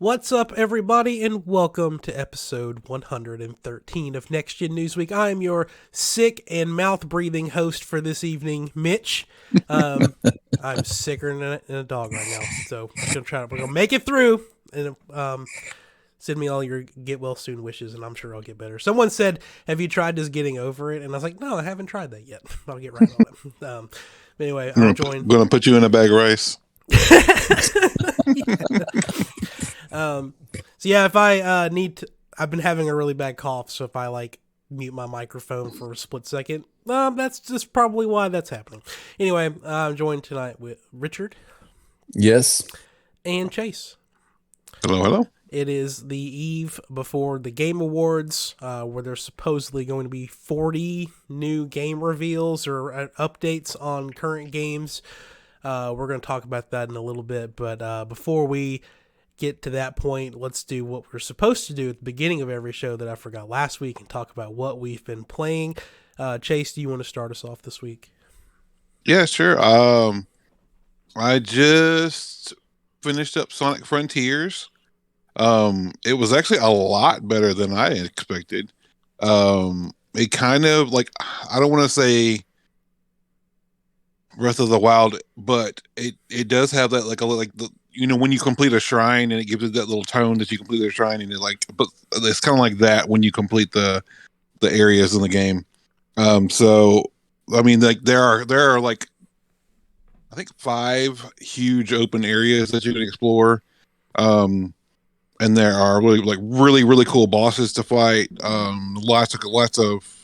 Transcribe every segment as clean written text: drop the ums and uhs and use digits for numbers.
What's up, everybody, and welcome to episode 113 of Next Gen Newsweek. I am your sick and mouth-breathing host for this evening, Mitch. I'm sicker than a dog right now, so we're gonna make it through. And send me all your get well soon wishes, and I'm sure I'll get better. Someone said, "Have you tried just getting over it?" And I was like, "No, I haven't tried that yet. I'll get right on it." But anyway, I'm joined. Gonna put you in a bag of rice. So yeah, if I need to, I've been having a really bad cough, so if I mute my microphone for a split second, that's just probably why that's happening. Anyway, I'm joined tonight with Richard. Yes. And Chase. Hello. It is the eve before the Game Awards, where there's supposedly going to be 40 new game reveals or updates on current games. We're going to talk about that in a little bit, but before we get to that point, let's do what we're supposed to do at the beginning of every show that I forgot last week and talk about what we've been playing. Chase, do you want to start us off this week? Yeah, sure. I just finished up Sonic Frontiers. It was actually a lot better than I expected. It kind of I don't want to say Breath of the Wild, but it does have that when you complete a shrine and it gives it that little tone that you complete a shrine, and but it's kind of like that when you complete the areas in the game. So I mean, there are I think 5 huge open areas that you can explore. And there are really cool bosses to fight. Lots of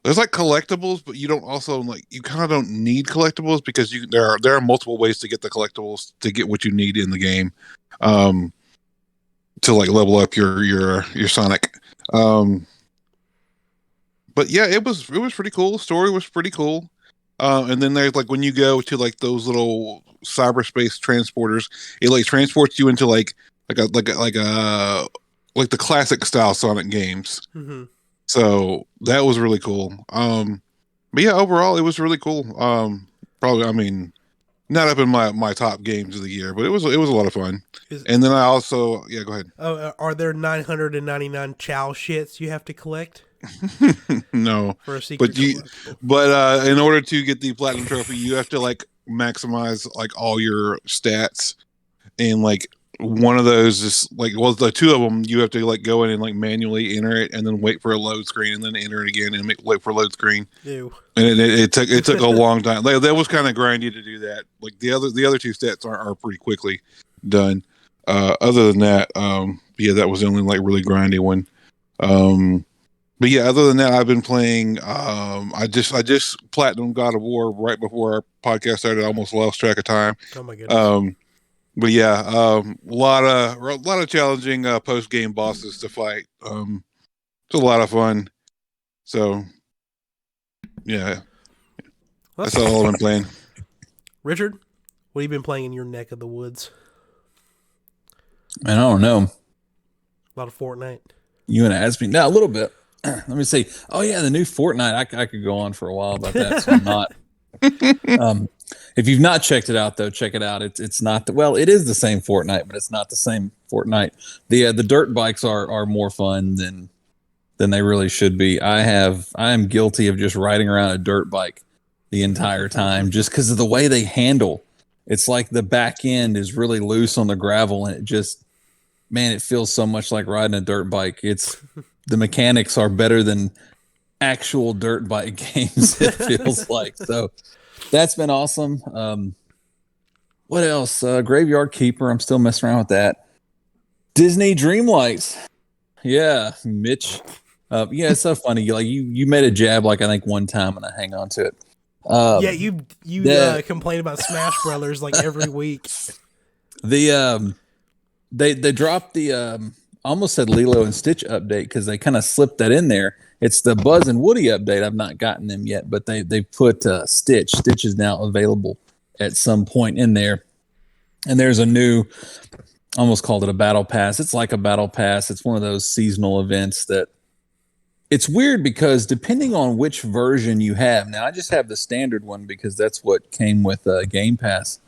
there's collectibles, but you don't also you kind of don't need collectibles because there are multiple ways to get the collectibles to get what you need in the game, to level up your Sonic. But yeah, it was pretty cool. The story was pretty cool. And then there's when you go to those little cyberspace transporters, it transports you into the classic style Sonic games. Mm-hmm. So that was really cool. But yeah, overall it was really cool. Probably, I mean, not up in my top games of the year, but it was a lot of fun. And then I also, yeah, go ahead. Oh, are there 999 chow shits you have to collect? No, for a secret. But in order to get the platinum trophy, you have to maximize all your stats, and one of those is the 2 of them you have to go in and manually enter it and then wait for a load screen and then enter it again and wait for a load screen. Ew. And it took a long time. That was kind of grindy to do that. The other 2 stats are pretty quickly done. Other than that, yeah, that was the only really grindy one. But yeah, other than that, I've been playing. I just platinum God of War right before our podcast started. I almost lost track of time. Oh my goodness. But yeah, a lot of challenging post game bosses to fight. It's a lot of fun. So yeah, that's all I've been playing. Richard, what have you been playing in your neck of the woods? I don't know. A lot of Fortnite. You want to ask me? No, a little bit. Let me see. Oh yeah, the new Fortnite. I could go on for a while about that. So I'm not. If you've not checked it out, though, check it out. It's not it is the same Fortnite, but it's not the same Fortnite. The dirt bikes are more fun than they really should be. I am guilty of just riding around a dirt bike the entire time just because of the way they handle. It's like the back end is really loose on the gravel, and it feels so much like riding a dirt bike. The mechanics are better than actual dirt bike games, it feels like. So that's been awesome. What else? Graveyard Keeper. I'm still messing around with that. Disney Dreamlights. Yeah, Mitch. Yeah, it's so funny. You made a jab I think one time, and I hang on to it. Yeah, you complain about Smash Brothers every week. They dropped the almost said Lilo and Stitch update because they kind of slipped that in there. It's the Buzz and Woody update. I've not gotten them yet, but they put Stitch. Stitch is now available at some point in there. And there's a new, almost called it a battle pass. It's like a battle pass. It's one of those seasonal events that it's weird because depending on which version you have, now I just have the standard one because that's what came with Game Pass.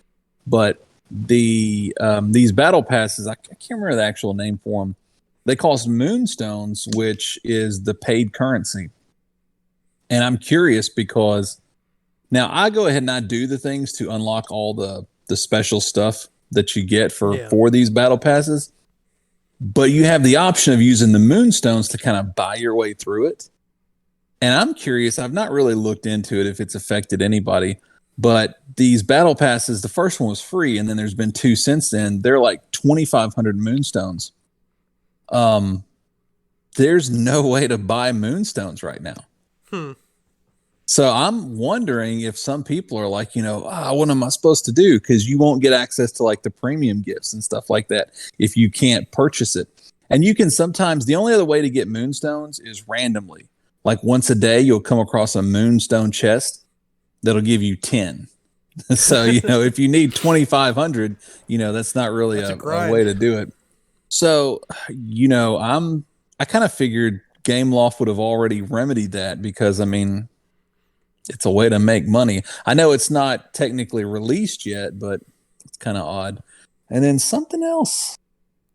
But these battle passes, I can't remember the actual name for them. They cost moonstones, which is the paid currency. And I'm curious because now I go ahead and I do the things to unlock all the special stuff that you get for these battle passes. But you have the option of using the moonstones to kind of buy your way through it. And I'm curious, I've not really looked into it if it's affected anybody, but these battle passes, the first one was free, and then there's been 2 since then. They're like 2,500 moonstones. There's no way to buy moonstones right now. So I'm wondering if some people are like, what am I supposed to do? Because you won't get access to like the premium gifts and stuff like that if you can't purchase it. And you can sometimes, the only other way to get moonstones is randomly. Like once a day, you'll come across a moonstone chest that'll give you 10. So, if you need 2,500, that's not really a way to do it. So, I kind of figured Gameloft would have already remedied that because, it's a way to make money. I know it's not technically released yet, but it's kind of odd. And then something else.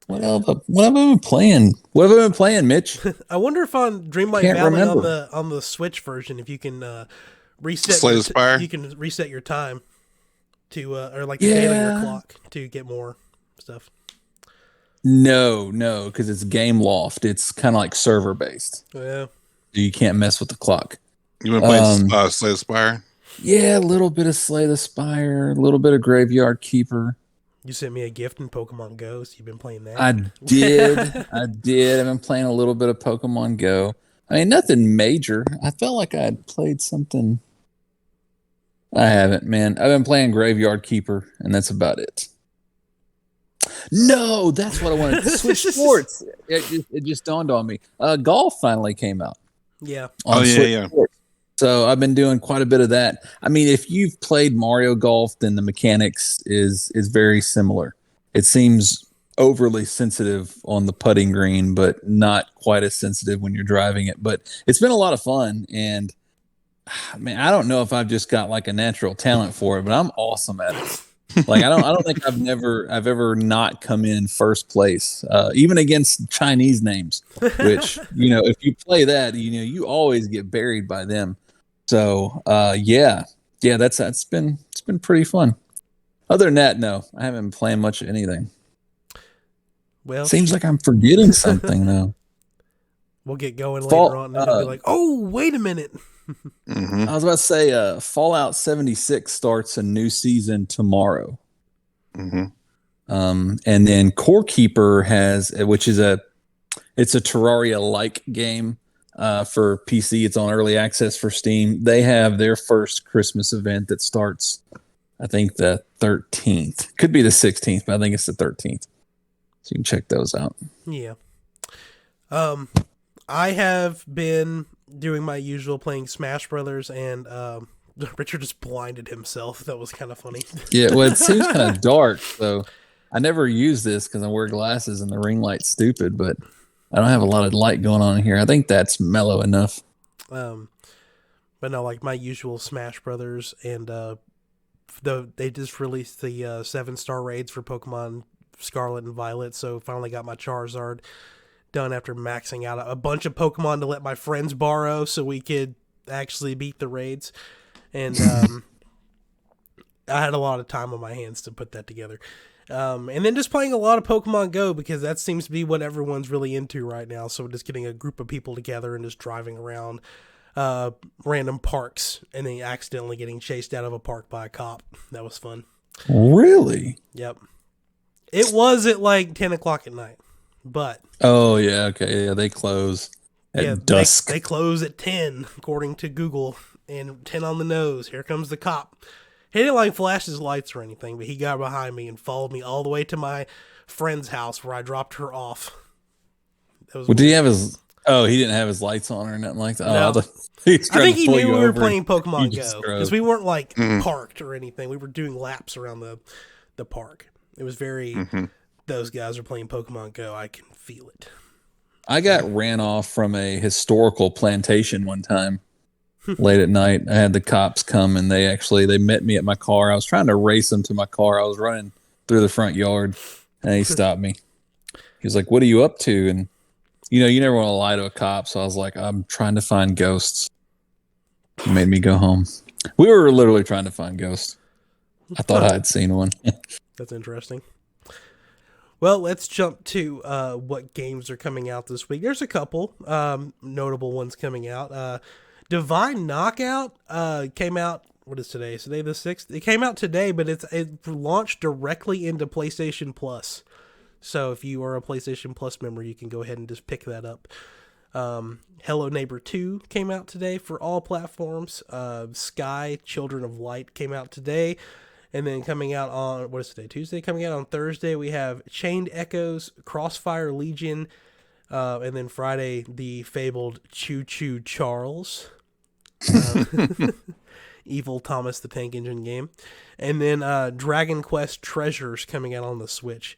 What have I been playing? What have I been playing, Mitch? I wonder if on Dreamlight Valley on the Switch version, if you can reset Slay the Spire. You can reset your time to or like the daily your clock to get more stuff. No, because it's Gameloft. It's kind of like server based. Yeah, you can't mess with the clock. You been playing Slay the Spire? Yeah, a little bit of Slay the Spire, a little bit of Graveyard Keeper. You sent me a gift in Pokemon Go, so you've been playing that? I did. I've been playing a little bit of Pokemon Go. Nothing major. I felt like I had played something. I haven't, man. I've been playing Graveyard Keeper, and that's about it. No, that's what I wanted to switch sports. It just dawned on me. Golf finally came out. Yeah. Yeah. Sports. So I've been doing quite a bit of that. If you've played Mario Golf, then the mechanics is very similar. It seems overly sensitive on the putting green, but not quite as sensitive when you're driving it. But it's been a lot of fun, and I don't know if I've just got like a natural talent for it, but I'm awesome at it. Like I don't think I've ever not come in first place, even against Chinese names, which if you play that, you always get buried by them. So it's been pretty fun. Other than that, no, I haven't been playing much of anything. Well, seems like I'm forgetting something though. We'll get going later on, and it'll be like, oh, wait a minute. I was about to say, Fallout 76 starts a new season tomorrow. And then Core Keeper which is it's a Terraria-like game for PC. It's on early access for Steam. They have their first Christmas event that starts, I think, the 13th. Could be the 16th, but I think it's the 13th. So you can check those out. Yeah. I have been doing my usual, playing Smash Brothers, and Richard just blinded himself. That was kind of funny. Yeah, well, it seems kind of dark, so I never use this because I wear glasses and the ring light's stupid, but I don't have a lot of light going on here. I think that's mellow enough. But no, like my usual Smash Brothers, and they just released the 7-star raids for Pokemon Scarlet and Violet, so finally got my Charizard done after maxing out a bunch of Pokemon to let my friends borrow so we could actually beat the raids. And I had a lot of time on my hands to put that together. And then just playing a lot of Pokemon Go, because that seems to be what everyone's really into right now. So just getting a group of people together and just driving around random parks and then accidentally getting chased out of a park by a cop. That was fun. Really? Yep. It was at like 10 o'clock at night. But oh yeah, okay, yeah, they close at dusk. They close at 10 according to Google, and 10 on the nose. Here comes the cop. He didn't like flash his lights or anything, but he got behind me and followed me all the way to my friend's house where I dropped her off. Did he have his? Oh, he didn't have his lights on or nothing like that. No. I think he knew we were playing Pokemon Go because we weren't like parked or anything. We were doing laps around the park. It was very. Those guys are playing Pokemon Go. I can feel it. I got ran off from a historical plantation one time late at night. I had the cops come and they met me at my car. I was trying to race them to my car. I was running through the front yard, and he stopped me. He was like, "What are you up to?" And you never want to lie to a cop, so I was like, "I'm trying to find ghosts." He made me go home. We were literally trying to find ghosts. I thought I had seen one. That's interesting. Well, let's jump to what games are coming out this week. There's a couple notable ones coming out. Divine Knockout came out. What is today? Is today the 6th? It came out today, but it launched directly into PlayStation Plus. So if you are a PlayStation Plus member, you can go ahead and just pick that up. Hello Neighbor 2 came out today for all platforms. Sky, Children of Light came out today. And then coming out on, what is today? Tuesday? Coming out on Thursday, we have Chained Echoes, Crossfire Legion, and then Friday, the fabled Choo Choo Charles. Evil Thomas the Tank Engine game. And then Dragon Quest Treasures coming out on the Switch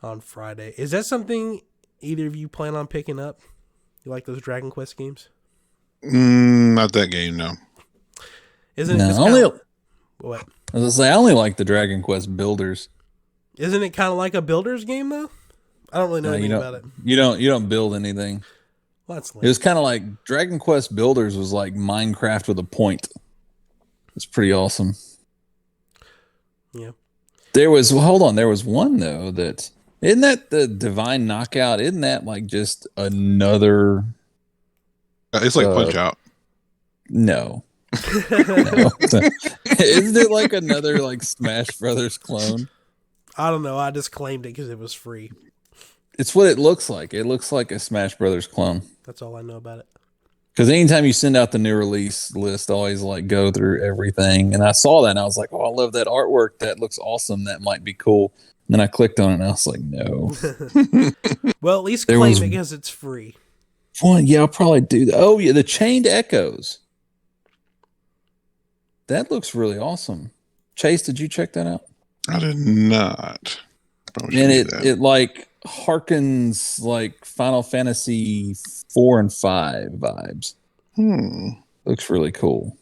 on Friday. Is that something either of you plan on picking up? You like those Dragon Quest games? Not that game, no. Isn't it what? I was gonna say, I only like the Dragon Quest builders. Isn't it kind of like a builder's game though? I don't really know anything about it. You don't build anything. Well, that's lame. It was kind of like Dragon Quest builders was like Minecraft with a point. It's pretty awesome. Yeah. There was one though that isn't that the Divine Knockout? Isn't that like just another? It's like Punch Out. No. No. Isn't it like another like Smash Brothers clone? I don't know. I just claimed it because it was free. It's what it looks like. It looks like a Smash Brothers clone. That's all I know about it. Because anytime you send out the new release list, I always like go through everything. And I saw that and I was like, oh, I love that artwork. That looks awesome. That might be cool. And then I clicked on it and I was like, no. Well, at least claim it because it's free. One, yeah, I'll probably do that. Oh, yeah, the Chained Echoes. That looks really awesome. Chase, did you check that out? I did not. And it like harkens like Final Fantasy 4 and 5 vibes. Looks really cool.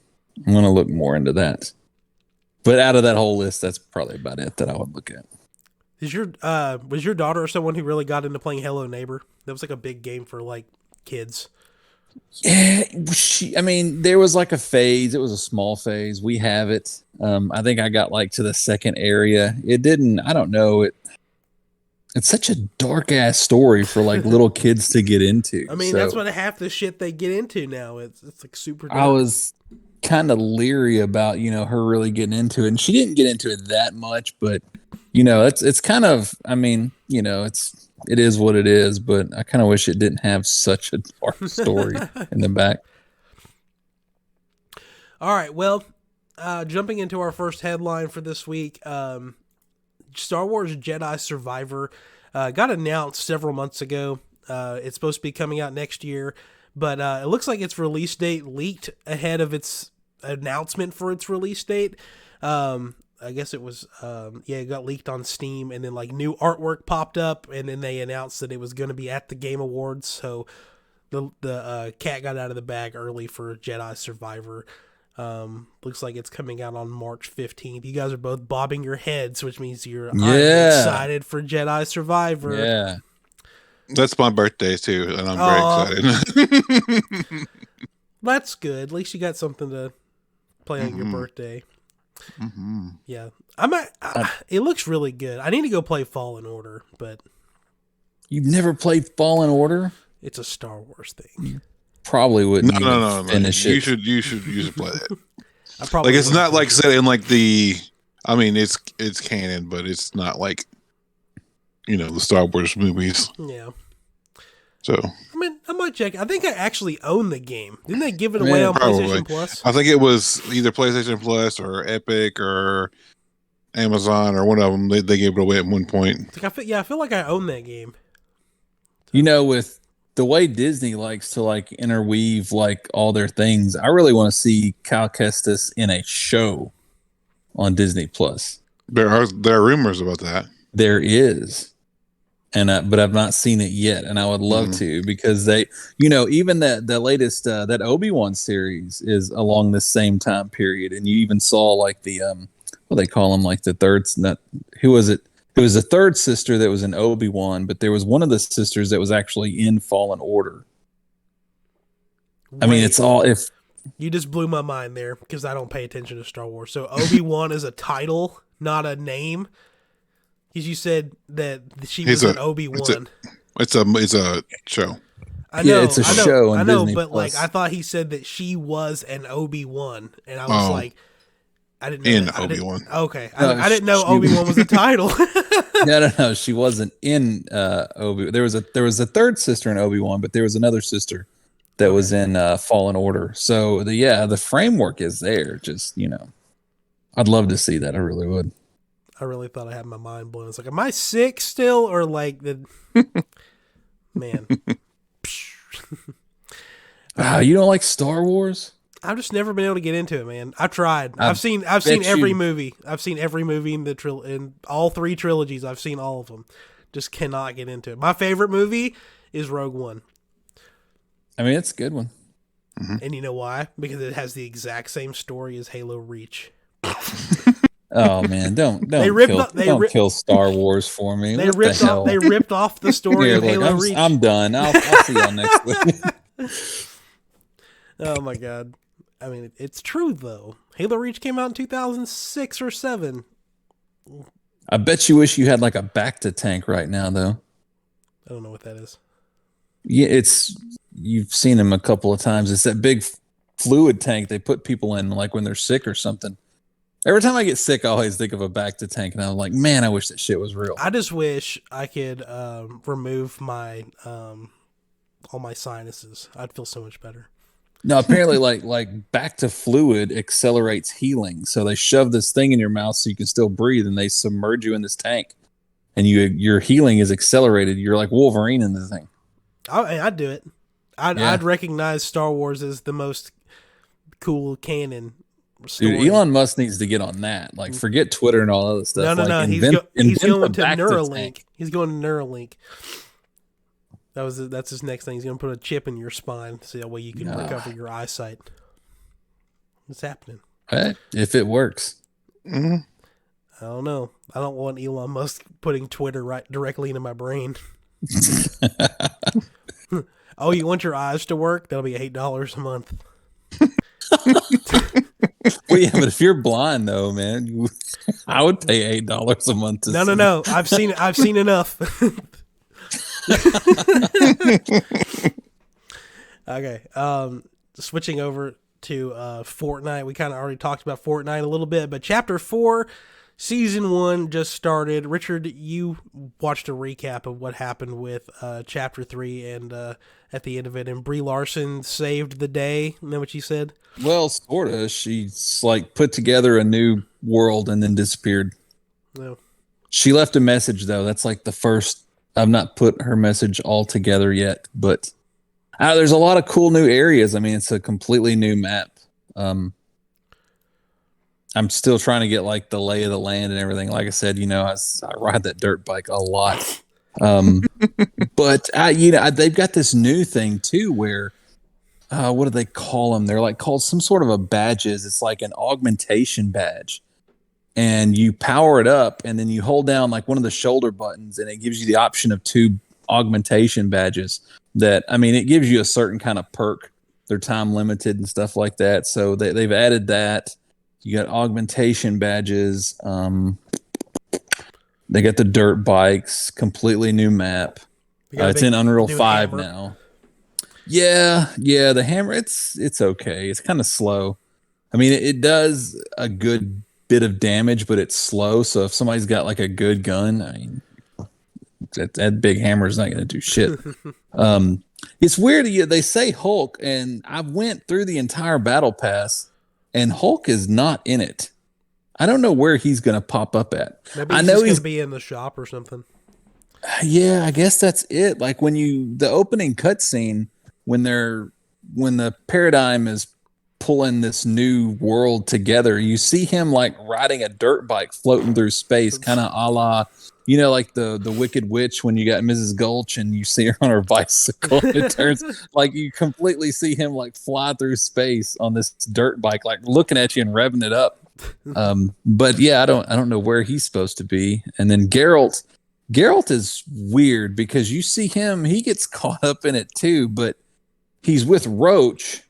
I'm gonna look more into that. But out of that whole list, that's probably about it that I would look at. Was your daughter someone who really got into playing Hello Neighbor? That was like a big game for like kids. Yeah, there was like a phase. It was a small phase. We have it. I think I got like to the second area. It didn't. I don't know. It's such a dark ass story for like little kids to get into. I mean, that's what half the shit they get into now. It's like super dark. I was kind of leery about her really getting into it, and she didn't get into it that much. But it's kind of. I mean, it is what it is, but I kind of wish it didn't have such a dark story in the back. All right, well, jumping into our first headline for this week, Star Wars Jedi Survivor got announced several months ago. It's supposed to be coming out next year, but it looks like its release date leaked ahead of its announcement for its release date. I guess it was, it got leaked on Steam, and then like new artwork popped up, and then they announced that it was going to be at the Game Awards. So the cat got out of the bag early for Jedi Survivor. Looks like it's coming out on March 15th. You guys are both bobbing your heads, which means I'm excited for Jedi Survivor. Yeah. That's my birthday too, and I'm very excited. That's good. At least you got something to play on your birthday. Mm-hmm. Yeah, it looks really good. I need to go play Fallen Order, but you've never played Fallen Order? It's a Star Wars thing. You probably wouldn't. No. Finish it. You should play that. I probably like it's not like set in like the. I mean, it's canon, but it's not like the Star Wars movies. Yeah. So I mean, I might check. I think I actually own the game. Didn't they give it away on PlayStation Plus? I think it was either PlayStation Plus or Epic or Amazon or one of them. They gave it away at one point. Like I feel like I own that game. With the way Disney likes to like interweave like all their things, I really want to see Cal Kestis in a show on Disney Plus. There are rumors about that. There is. But I've not seen it yet, and I would love to, because they, even the latest that Obi-Wan series is along the same time period, and you even saw like the what they call them, like the third. Who was it? There was a third sister that was in Obi-Wan, but there was one of the sisters that was actually in Fallen Order. I mean, it's all if you just blew my mind there because I don't pay attention to Star Wars. So Obi-Wan is a title, not a name. Because you said that she was an Obi-Wan. It's a show. I know, it's a show. I know, Disney but Plus. like I thought he said that she was an Obi-Wan, and I was like, I didn't know in Obi-Wan. Okay, I didn't know Obi-Wan was a title. No, she wasn't in Obi. There was a third sister in Obi-Wan, but there was another sister that was in Fallen Order. So the framework is there. Just I'd love to see that. I really would. I really thought I had my mind blown. It's like, am I sick still, or like the man? You don't like Star Wars? I've just never been able to get into it, man. I've tried. I've seen every movie. I've seen every movie in all 3 trilogies. I've seen all of them. Just cannot get into it. My favorite movie is Rogue One. I mean, it's a good one. Mm-hmm. And you know why? Because it has the exact same story as Halo Reach. Oh man, don't kill Star Wars for me. They ripped off the story of Halo Reach. I'm done. I'll see y'all next week. Oh my god. I mean, it's true though. Halo Reach came out in 2006 or 7. I bet you wish you had like a Bacta tank right now though. I don't know what that is. Yeah, you've seen them a couple of times. It's that big fluid tank they put people in like when they're sick or something. Every time I get sick, I always think of a Bacta tank, and I'm like, man, I wish that shit was real. I just wish I could remove my all my sinuses. I'd feel so much better. No, apparently, like Bacta fluid accelerates healing. So they shove this thing in your mouth so you can still breathe, and they submerge you in this tank, and your healing is accelerated. You're like Wolverine in the thing. I'd do it. I'd recognize Star Wars as the most cool canon. Story. Dude, Elon Musk needs to get on that. Like, forget Twitter and all other stuff. No. He's going to Neuralink. Tank. He's going to Neuralink. That's his next thing. He's going to put a chip in your spine so that way you can recover your eyesight. What's happening? Hey, if it works. Mm-hmm. I don't know. I don't want Elon Musk putting Twitter right directly into my brain. Oh, you want your eyes to work? That'll be $8 a month. Well, yeah, but if you're blind though, man, I would pay $8 a month. No. I've seen enough. Okay. Switching over to Fortnite. We kind of already talked about Fortnite a little bit, but Chapter 4, Season 1 just started. Richard, you watched a recap of what happened with Chapter 3 and at the end of it, and Brie Larson saved the day. Isn't that what you said? Well, sort of. She's like put together a new world and then disappeared. No. She left a message, though. That's like the first. I've not put her message all together yet, but there's a lot of cool new areas. I mean, it's a completely new map. I'm still trying to get like the lay of the land and everything. Like I said, I ride that dirt bike a lot. But they've got this new thing too, where what do they call them? They're like called some sort of a badges. It's like an augmentation badge, and you power it up, and then you hold down like one of the shoulder buttons, and it gives you the option of 2 augmentation badges. It gives you a certain kind of perk. They're time limited and stuff like that. So they've added that. You got augmentation badges. They got the dirt bikes, completely new map. It's in Unreal 5 hammer now. Yeah, the hammer, it's okay. It's kind of slow. I mean, it does a good bit of damage, but it's slow. So if somebody's got like a good gun, I mean, that big hammer is not going to do shit. It's weird. They say Hulk, and I went through the entire battle pass, and Hulk is not in it. I don't know where he's going to pop up at. Maybe he's going to be in the shop or something. Yeah, I guess that's it. Like the opening cutscene, when the paradigm is pulling this new world together, you see him like riding a dirt bike floating through space, kind of a la, like the Wicked Witch when you got Mrs. Gulch and you see her on her bicycle. It turns like you completely see him like fly through space on this dirt bike, like looking at you and revving it up. But yeah, I don't know where he's supposed to be. And then Geralt is weird because you see him, he gets caught up in it too, but he's with Roach,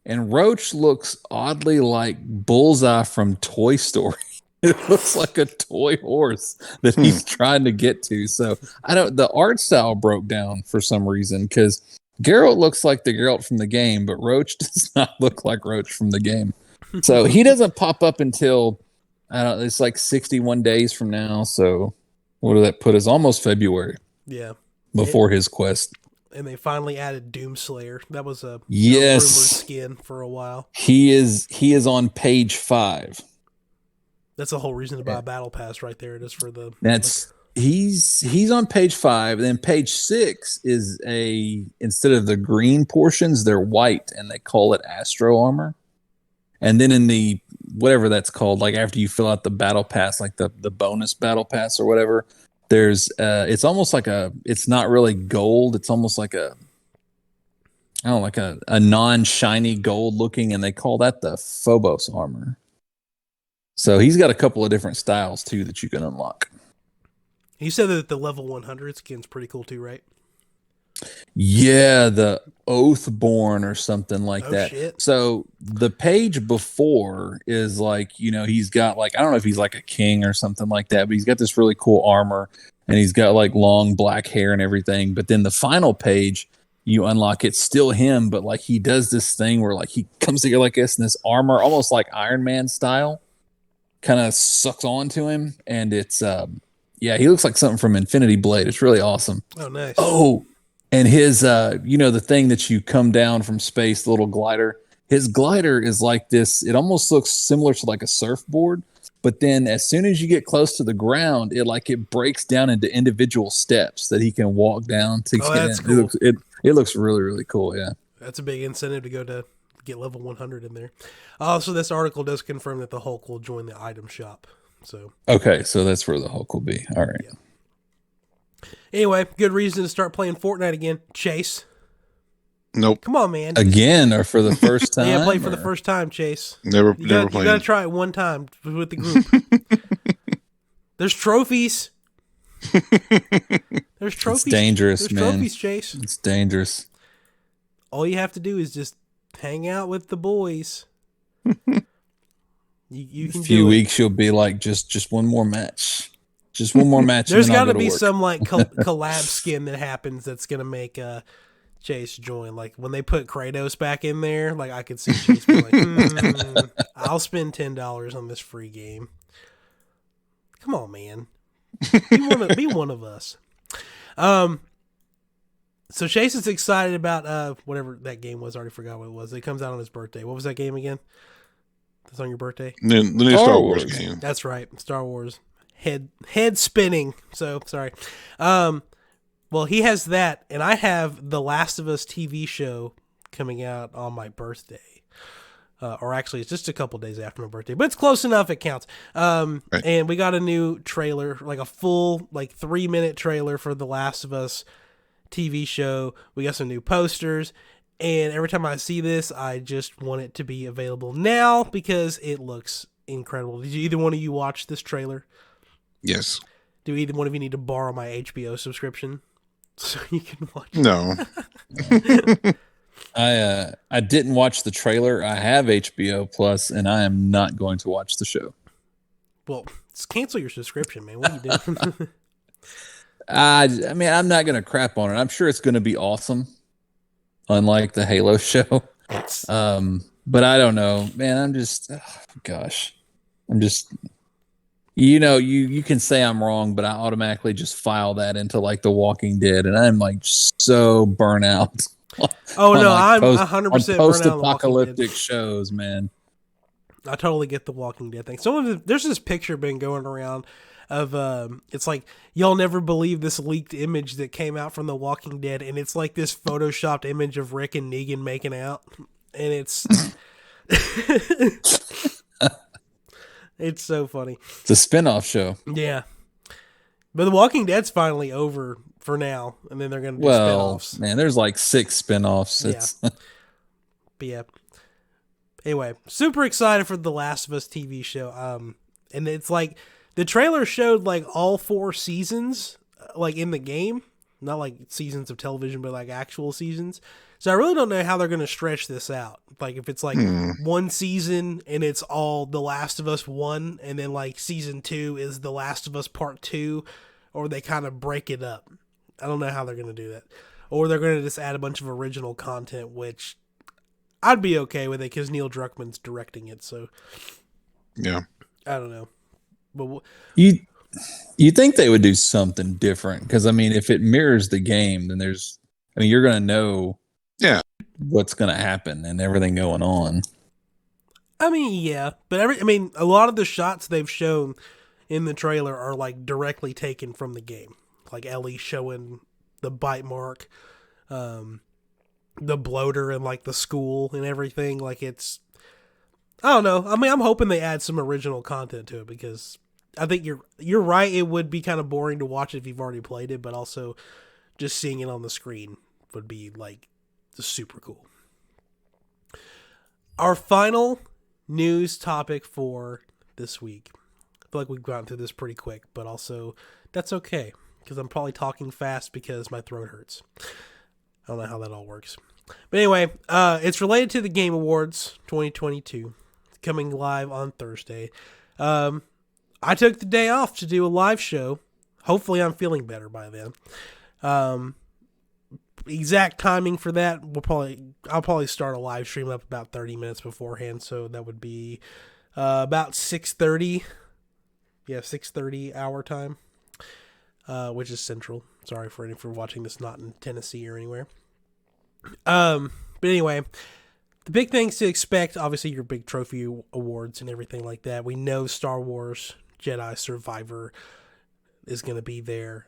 and Roach looks oddly like Bullseye from Toy Story. It looks like a toy horse that he's trying to get to. So the art style broke down for some reason because Geralt looks like the Geralt from the game, but Roach does not look like Roach from the game. So he doesn't pop up until, I don't know, it's like 61 days from now. So what did that put us? Almost February. Yeah. Before his quest. And they finally added Doomslayer. That was a rumored skin for a while. He is on page 5. That's the whole reason to buy a battle pass right there. It is for the. He's on page 5. And then page 6 is instead of the green portions, they're white, and they call it Astro Armor. And then in the whatever that's called, like after you fill out the battle pass, like the bonus battle pass or whatever, there's it's almost like it's not really gold. It's almost like a non-shiny gold looking, and they call that the Phobos armor. So he's got a couple of different styles too that you can unlock. You said that the level 100 skin's pretty cool too, right? Yeah, the Oathborn or something like that. Shit. So the page before is like, he's got like, I don't know if he's like a king or something like that, but he's got this really cool armor and he's got like long black hair and everything. But then the final page, you unlock, it's still him, but like he does this thing where like he comes together like this, and this armor, almost like Iron Man style, kind of sucks onto him. And it's, he looks like something from Infinity Blade. It's really awesome. Oh, nice. Oh, and his, the thing that you come down from space, the little glider, his glider is like this. It almost looks similar to like a surfboard, but then as soon as you get close to the ground, it breaks down into individual steps that he can walk down to get that's in. cool. It looks really, really cool. Yeah. That's a big incentive to go to get level 100 in there. Also, this article does confirm that the Hulk will join the item shop. So okay, so that's where the Hulk will be. All right. Yeah. Anyway, good reason to start playing Fortnite again. Chase. Nope. Come on, man. Again, or for the first time? Yeah, play for the first time, Chase. Never played. You got to try it one time with the group. There's trophies. There's trophies. It's dangerous, There's man. trophies, Chase. It's dangerous. All you have to do is just hang out with the boys. You can. In a few weeks, you'll be like, just one more match. Just one more match. There's got to be some like collab skin that happens that's gonna make Chase join. Like when they put Kratos back in there, like I could see Chase be like, I'll spend $10 on this free game. Come on, man. Be one of us. So Chase is excited about whatever that game was. I already forgot what it was. It comes out on his birthday. What was that game again? That's on your birthday? The new Star Wars game. That's right. Star Wars. Head spinning. So sorry. Well, he has that, and I have the Last of Us TV show coming out on my birthday. Or actually, it's just a couple days after my birthday, but it's close enough. It counts. Right. And we got a new trailer, like a full 3-minute trailer for the Last of Us TV show. We got some new posters, and every time I see this, I just want it to be available now because it looks incredible. Did either one of you watch this trailer? Yes. Do either one of you need to borrow my HBO subscription so you can watch it? No. I didn't watch the trailer. I have HBO Plus, and I am not going to watch the show. Well, just cancel your subscription, man. What are you doing? I mean, I'm not going to crap on it. I'm sure it's going to be awesome, unlike the Halo show. But I don't know, man. I'm just, you can say I'm wrong, but I automatically just file that into like The Walking Dead, and I'm like so burnt out. Oh no, like I'm 100% post-apocalyptic shows, man. I totally get the Walking Dead thing. There's this picture been going around of it's like, y'all never believe this leaked image that came out from The Walking Dead, and it's like this photoshopped image of Rick and Negan making out, and it's it's so funny. It's a spin-off show. Yeah. But The Walking Dead's finally over for now, and then they're going to do spin-offs. Man, there's like 6 spin-offs. Yeah. But yeah. Anyway, super excited for the Last of Us TV show. And it's like the trailer showed like all 4 seasons, like in the game, not like seasons of television, but like actual seasons. So I really don't know how they're going to stretch this out. Like if it's like one season and it's all The Last of Us 1, and then like season 2 is The Last of Us Part 2, or they kind of break it up. I don't know how they're going to do that. Or they're going to just add a bunch of original content, which I'd be okay with it because Neil Druckmann's directing it. So yeah, I don't know. But you think they would do something different? Because I mean, if it mirrors the game, then you're going to know what's going to happen and everything going on. I mean, yeah, but a lot of the shots they've shown in the trailer are like directly taken from the game. Like Ellie showing the bite mark, the bloater and like the school and everything. Like it's, I don't know. I mean, I'm hoping they add some original content to it because I think you're right. It would be kind of boring to watch it if you've already played it, but also just seeing it on the screen would be like super cool. Our final news topic for this week. I feel like we've gotten through this pretty quick, but also that's okay because I'm probably talking fast because my throat hurts. I don't know how that all works. But anyway, it's related to the Game Awards 2022 coming live on Thursday. I took the day off to do a live show. Hopefully I'm feeling better by then. Exact timing for that, I'll probably start a live stream up about 30 minutes beforehand, so that would be about 6:30. Yeah, 6:30 our time, which is Central. Sorry for watching this not in Tennessee or anywhere. But anyway, the big things to expect, obviously your big trophy awards and everything like that. We know Star Wars Jedi Survivor is going to be there.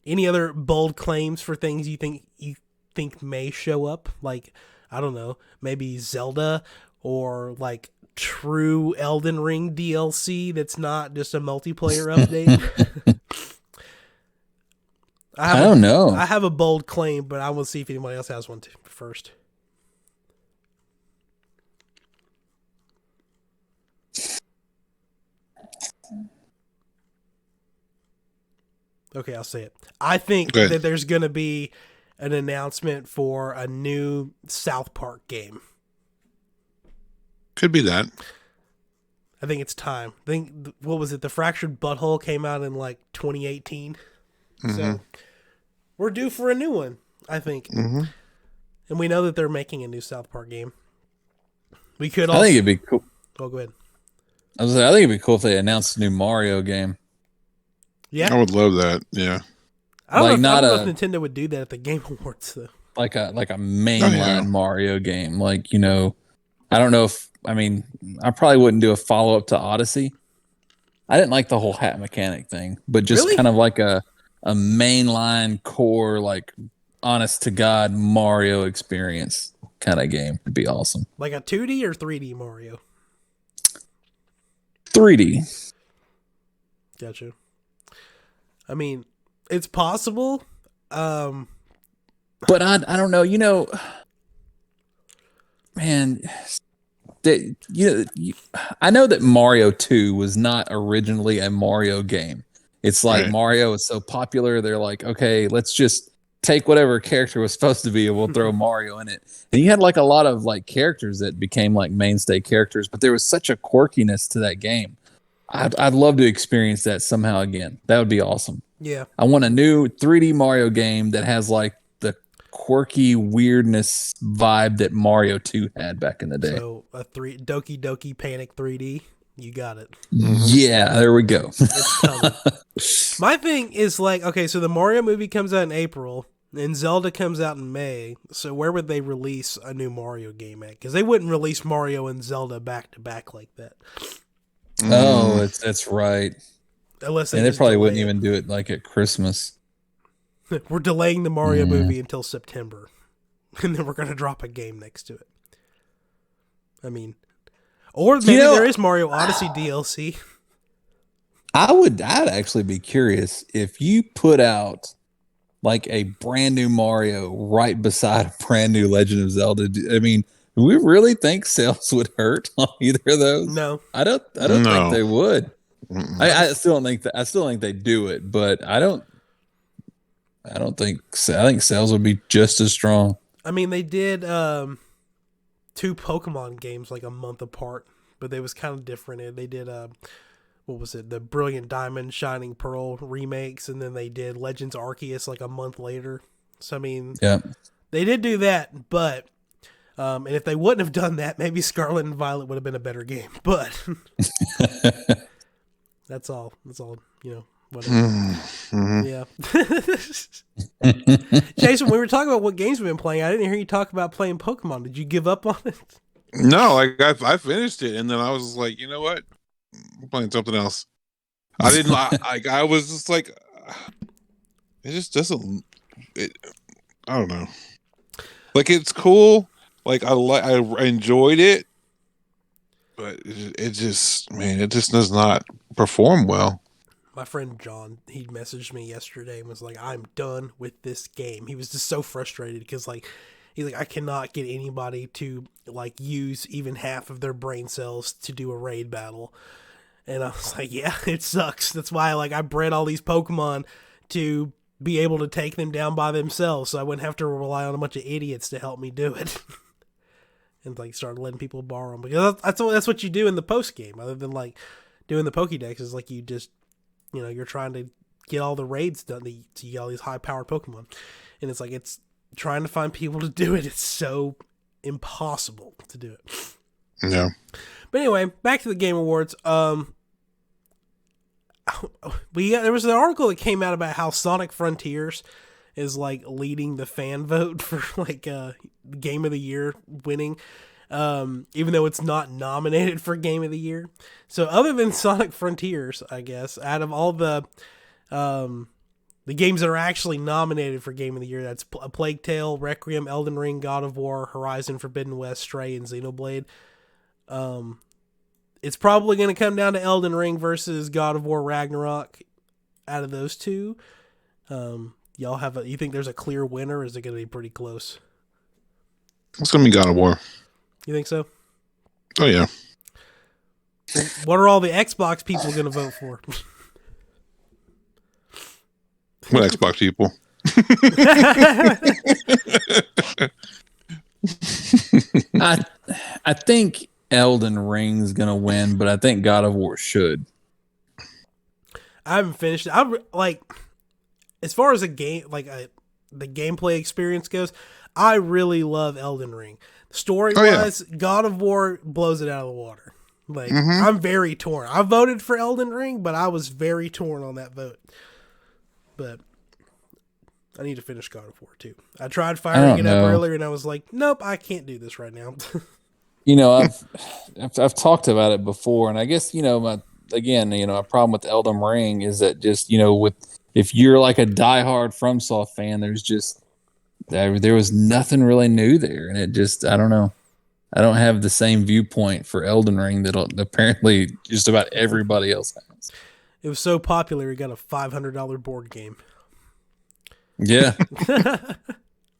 Any other bold claims for things you think may show up? Like, I don't know, maybe Zelda or like true Elden Ring DLC that's not just a multiplayer update. I don't know. I have a bold claim, but I will see if anybody else has one first. Okay, I'll say it. I think that there's going to be an announcement for a new South Park game. Could be that. I think it's time. I think, what was it? The Fractured Butthole came out in like 2018. Mm-hmm. So we're due for a new one, I think. Mm-hmm. And we know that they're making a new South Park game. We could also... I think it'd be cool. Oh, go ahead. I think it'd be cool if they announced a new Mario game. Yeah, I would love that. Yeah, I don't know if Nintendo would do that at the Game Awards though. Like a mainline Mario game. Like, I don't know if I probably wouldn't do a follow up to Odyssey. I didn't like the whole hat mechanic thing, but just kind of like a mainline core, like honest to God Mario experience kind of game would be awesome. Like a 2D or 3D Mario? 3D. Gotcha. I mean, it's possible. But I don't know, man, I know that Mario 2 was not originally a Mario game. It's like Mario is so popular, they're like, okay, let's just take whatever character was supposed to be and we'll throw Mario in it. And you had like a lot of like characters that became like mainstay characters, but there was such a quirkiness to that game. I'd love to experience that somehow again. That would be awesome. Yeah. I want a new 3D Mario game that has like the quirky weirdness vibe that Mario 2 had back in the day. So a Doki Doki Panic 3D. You got it. Yeah, there we go. It's coming. My thing is like, okay, so the Mario movie comes out in April and Zelda comes out in May. So where would they release a new Mario game at? Because they wouldn't release Mario and Zelda back to back like that. Oh, that's right. Unless they probably wouldn't even do it like at Christmas. We're delaying the Mario movie until September, and then we're going to drop a game next to it. I mean, or maybe there is Mario Odyssey DLC. I'd actually be curious if you put out like a brand new Mario right beside a brand new Legend of Zelda. I mean, Do we really think sales would hurt on either of those? No. I don't No. think they would. Mm-mm. I still don't think that. I still think they do it, but I don't think. I think sales would be just as strong. I mean, they did 2 Pokemon games like a month apart, but they was kind of different. They did what was it? The Brilliant Diamond, Shining Pearl remakes, and then they did Legends Arceus like a month later. So I mean, Yeah, they did do that, but and if they wouldn't have done that, maybe Scarlet and Violet would have been a better game. But that's all. Whatever. Mm-hmm. Yeah. Jason, we were talking about what games we've been playing. I didn't hear you talk about playing Pokemon. Did you give up on it? No, like I finished it, and then I was like, you know what? I'm playing something else. I didn't. I was just like, it just doesn't. I don't know. Like it's cool. Like I enjoyed it, but it just does not perform well. My friend John, he messaged me yesterday and was like, I'm done with this game. He was just so frustrated because he's like, I cannot get anybody to like use even half of their brain cells to do a raid battle. And I was like, yeah, it sucks. That's why I bred all these Pokemon to be able to take them down by themselves, so I wouldn't have to rely on a bunch of idiots to help me do it. And like started letting people borrow them, because that's what you do in the post game. Other than like doing the Pokédex, is like you just you're trying to get all the raids done to get all these high powered Pokemon, and it's like it's trying to find people to do it. It's so impossible to do it. Yeah. But anyway, back to the Game Awards. There was an article that came out about how Sonic Frontiers is like leading the fan vote for like Game of the Year winning, even though it's not nominated for Game of the Year. So other than Sonic Frontiers, I guess, out of all the games that are actually nominated for Game of the Year, that's A Plague Tale, Requiem, Elden Ring, God of War, Horizon Forbidden West, Stray, and Xenoblade. It's probably going to come down to Elden Ring versus God of War Ragnarok out of those two. You think there's a clear winner, or is it going to be pretty close? It's going to be God of War. You think so? Oh, yeah. What are all the Xbox people going to vote for? What Xbox people? I think Elden Ring's gonna win, but I think God of War should. I haven't finished it. I'm like, as far as a game, the gameplay experience goes, I really love Elden Ring. Story wise, God of War blows it out of the water. Like, I'm very torn. I voted for Elden Ring, but I was very torn on that vote. But I need to finish God of War too. I tried firing it up earlier, and I was like, nope, I can't do this right now. I've talked about it before, and I guess my problem with Elden Ring is that just if you're like a diehard FromSoft fan, there was nothing really new there, and it just I don't know. I don't have the same viewpoint for Elden Ring that apparently just about everybody else has. It was so popular, it got a $500 board game. Yeah, that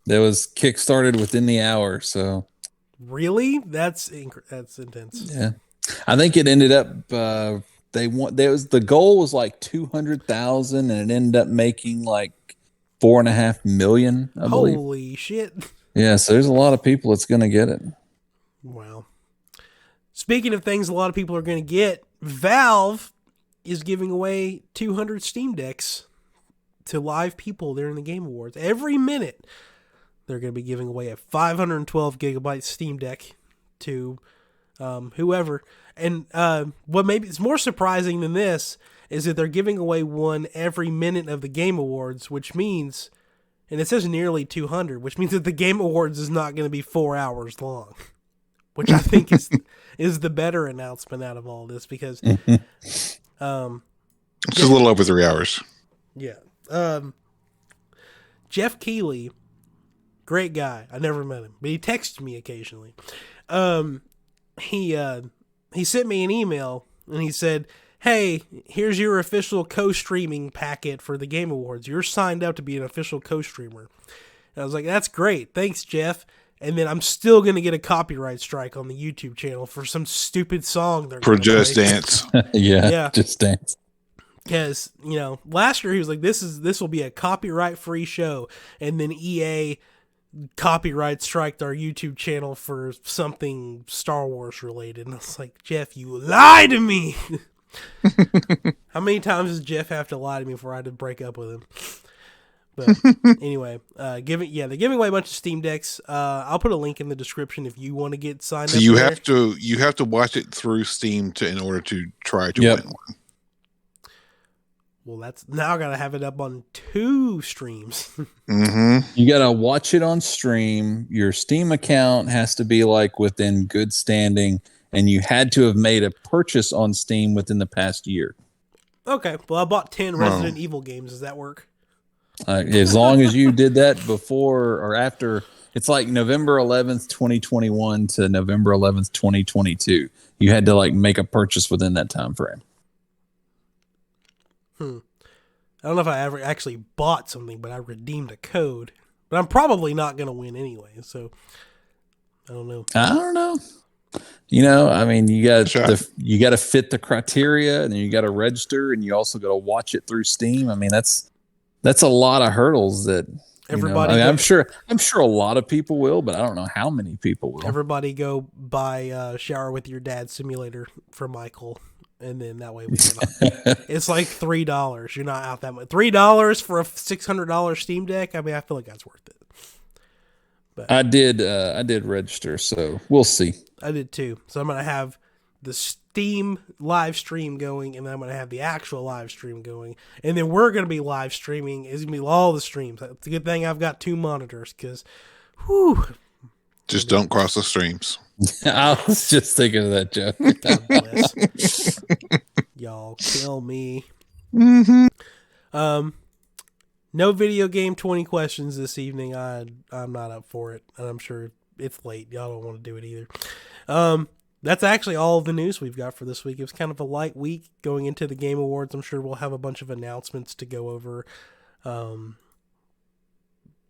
was kickstarted within the hour. So really, that's intense. Yeah, I think it ended up. The goal was like 200,000, and it ended up making like 4.5 million. I believe. Holy shit! Yeah, so there's a lot of people that's going to get it. Wow. Speaking of things a lot of people are going to get, Valve is giving away 200 Steam Decks to live people during the Game Awards. Every minute, they're going to be giving away a 512 gigabyte Steam Deck to whoever. And what maybe is more surprising than this is that they're giving away one every minute of the Game Awards, which means, and it says nearly 200, which means that the Game Awards is not going to be 4 hours long, which I think is the better announcement out of all this, because it's a little over 3 hours. Yeah. Jeff Keighley, great guy. I never met him, but he texts me occasionally. He sent me an email and he said, "Hey, here's your official co-streaming packet for the Game Awards. You're signed up to be an official co-streamer." And I was like, "That's great. Thanks, Jeff." and then I'm still going to get a copyright strike on the YouTube channel for some stupid song they're For going to Just play. Dance. Yeah. Just Dance. Because, last year he was like, this will be a copyright-free show, and then EA copyright striked our YouTube channel for something Star Wars related, and I was like, Jeff, you lied to me! How many times does Jeff have to lie to me before I had to break up with him? But anyway, they're giving away a bunch of Steam Decks. I'll put a link in the description if you want to get signed up. So you have to watch it through Steam in order to try to win one. Well, that's now I gotta have it up on 2 streams. You gotta watch it on stream. Your Steam account has to be like within good standing, and you had to have made a purchase on Steam within the past year. Okay, well, I bought 10 Resident Evil games. Does that work? As long as you did that before or after, it's like November 11th, 2021 to November 11th, 2022. You had to like make a purchase within that time frame. I don't know if I ever actually bought something, but I redeemed a code. But I'm probably not going to win anyway, so I don't know. I mean, you got to fit the criteria, and then you got to register, and you also got to watch it through Steam. I mean, that's a lot of hurdles that everybody. I'm sure a lot of people will, but I don't know how many people will. Everybody go buy Shower with Your Dad simulator for Michael. And then that way we can. It's like $3. You're not out that much. $3 for a $600 Steam Deck. I mean, I feel like that's worth it. But I did register, so we'll see. I did too. So I'm gonna have the Steam live stream going, and then I'm gonna have the actual live stream going, and then we're gonna be live streaming. It's gonna be all the streams. It's a good thing I've got 2 monitors because, just don't cross the streams. I was just thinking of that joke. God bless. Y'all kill me. No video game 20 questions this evening. I'm not up for it, and I'm sure it's late. Y'all don't want to do it either. That's actually all of the news we've got for this week. It was kind of a light week going into the Game Awards. I'm sure we'll have a bunch of announcements to go over. Well,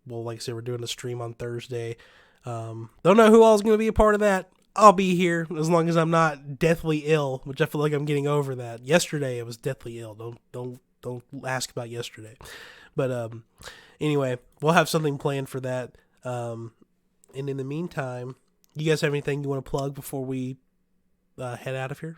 like I said, we're doing a stream on Thursday. Don't know who all is going to be a part of that. I'll be here as long as I'm not deathly ill, which I feel like I'm getting over that. Yesterday I was deathly ill. Don't ask about yesterday. But anyway, we'll have something planned for that. And in the meantime, you guys have anything you want to plug before we head out of here?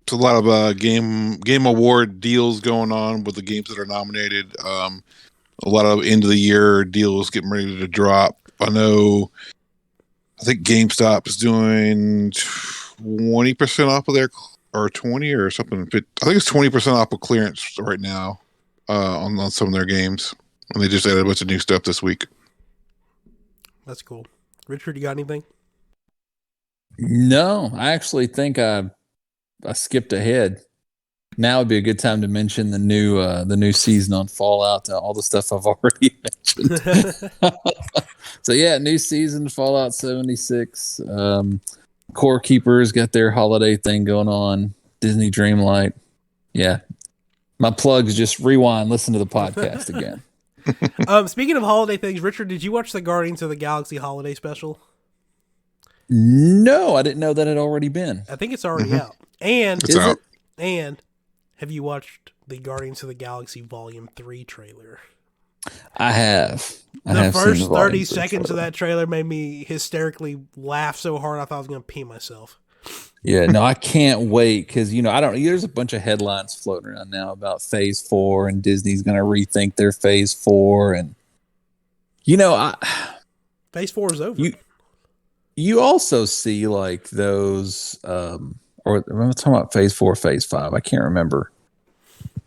There's a lot of game award deals going on with the games that are nominated. A lot of end of the year deals getting ready to drop. I think GameStop is doing 20% off of their, or 20 or something. I think it's 20% off of clearance right now on some of their games. And they just added a bunch of new stuff this week. That's cool. Richard, you got anything? No, I actually think I skipped ahead. Now would be a good time to mention the new season on Fallout, all the stuff I've already mentioned. So yeah, new season Fallout 76. Core Keepers got their holiday thing going on. Disney Dreamlight. Yeah, my plugs. Just rewind, listen to the podcast again. Speaking of holiday things, Richard, did you watch the Guardians of the Galaxy holiday special? No, I didn't know that had already been. I think it's already out. And It's out. And have you watched the Guardians of the Galaxy Volume 3 trailer? I have. The first 30 seconds of that trailer made me hysterically laugh so hard I thought I was going to pee myself. Yeah, no, I can't wait because, there's a bunch of headlines floating around now about Phase 4 and Disney's going to rethink their Phase 4. And, Phase 4 is over. You also see like those, or I'm talking about Phase 4, Phase 5. I can't remember.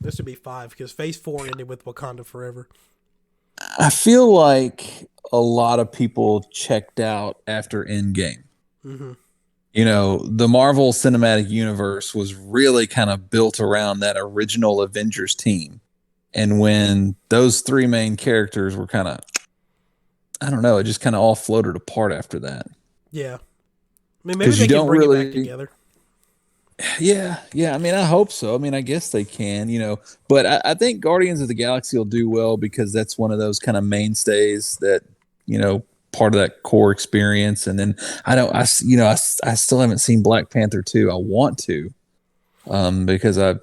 This would be 5 because Phase 4 ended with Wakanda Forever. I feel like a lot of people checked out after Endgame. Mm-hmm. The Marvel Cinematic Universe was really kind of built around that original Avengers team. And when those 3 main characters were kind of, I don't know, it just kind of all floated apart after that. Yeah. I mean, maybe they can bring it back together. Yeah. I mean, I hope so. I mean, I guess they can, but I think Guardians of the Galaxy will do well because that's one of those kind of mainstays that, part of that core experience. And then I still haven't seen Black Panther 2. I want to, because I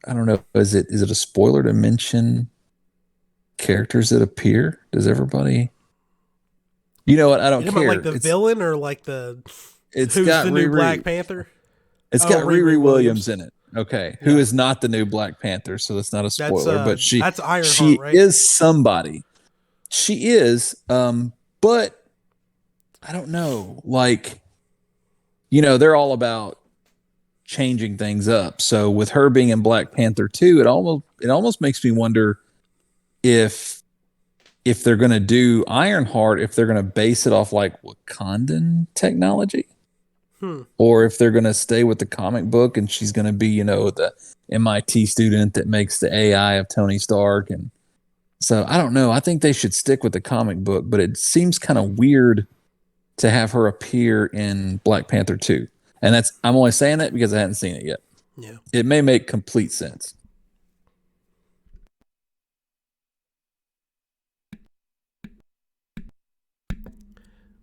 don't know. Is it a spoiler to mention characters that appear? Does everybody? You know what? I don't You care. about like the villain or like It's who's got the new Black Panther? It's got Riri Williams in it. Okay, who Yeah. is not the new Black Panther, so that's not a spoiler. But that's Ironheart, she right? is somebody. She is, but I don't know. Like, they're all about changing things up. So with her being in Black Panther 2, it almost makes me wonder if they're going to do Ironheart, if they're going to base it off like Wakandan technology. Or if they're going to stay with the comic book and she's going to be, the MIT student that makes the AI of Tony Stark. And so I don't know. I think they should stick with the comic book, but it seems kind of weird to have her appear in Black Panther 2. And I'm only saying that because I hadn't seen it yet. Yeah. It may make complete sense.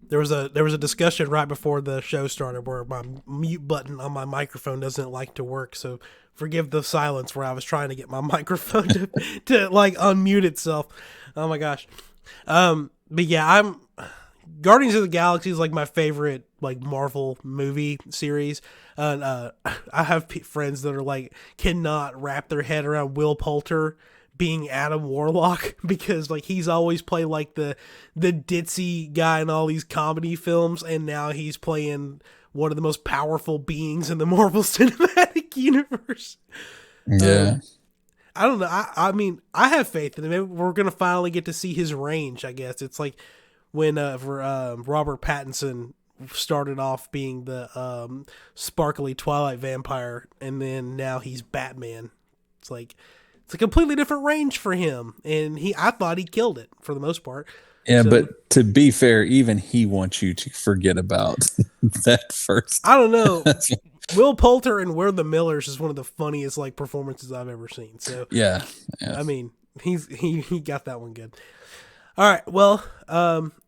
There was a discussion right before the show started where my mute button on my microphone doesn't like to work, so forgive the silence where I was trying to get my microphone to like unmute itself. Oh my gosh. But yeah, Guardians of the Galaxy is like my favorite like Marvel movie series. And I have friends that are like cannot wrap their head around Will Poulter being Adam Warlock, because like he's always played like the ditzy guy in all these comedy films, and now he's playing one of the most powerful beings in the Marvel Cinematic Universe. Yeah. I don't know. I mean, I have faith in him. Maybe we're gonna finally get to see his range. I guess it's like when Robert Pattinson started off being the sparkly Twilight vampire, and then now he's Batman. It's like it's a completely different range for him, and I thought he killed it for the most part. Yeah, but to be fair, even he wants you to forget about that first. I don't know. Will Poulter and We're the Millers is one of the funniest like performances I've ever seen. So yeah. I mean, he got that one good. All right, well,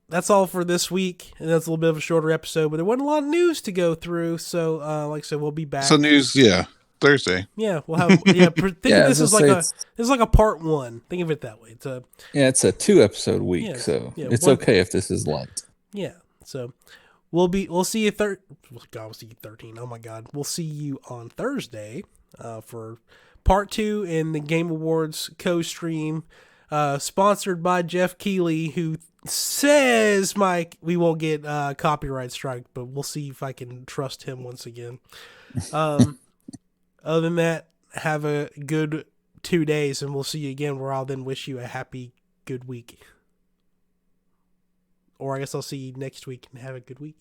that's all for this week, and that's a little bit of a shorter episode, but there wasn't a lot of news to go through. So, like I said, we'll be back. So news, Thursday. Yeah, we'll have. Yeah, think of this as like a part one. Think of it that way. It's a 2-episode week, so it's okay if this is light. Yeah, so we'll see you we'll see you 13. Oh my God, we'll see you on Thursday for part 2 in the Game Awards co-stream, sponsored by Jeff Keighley, who says Mike we won't get copyright strike, but we'll see if I can trust him once again. Other than that, have a good 2 days, and we'll see you again, where I'll then wish you a happy, good week. Or I guess I'll see you next week and have a good week.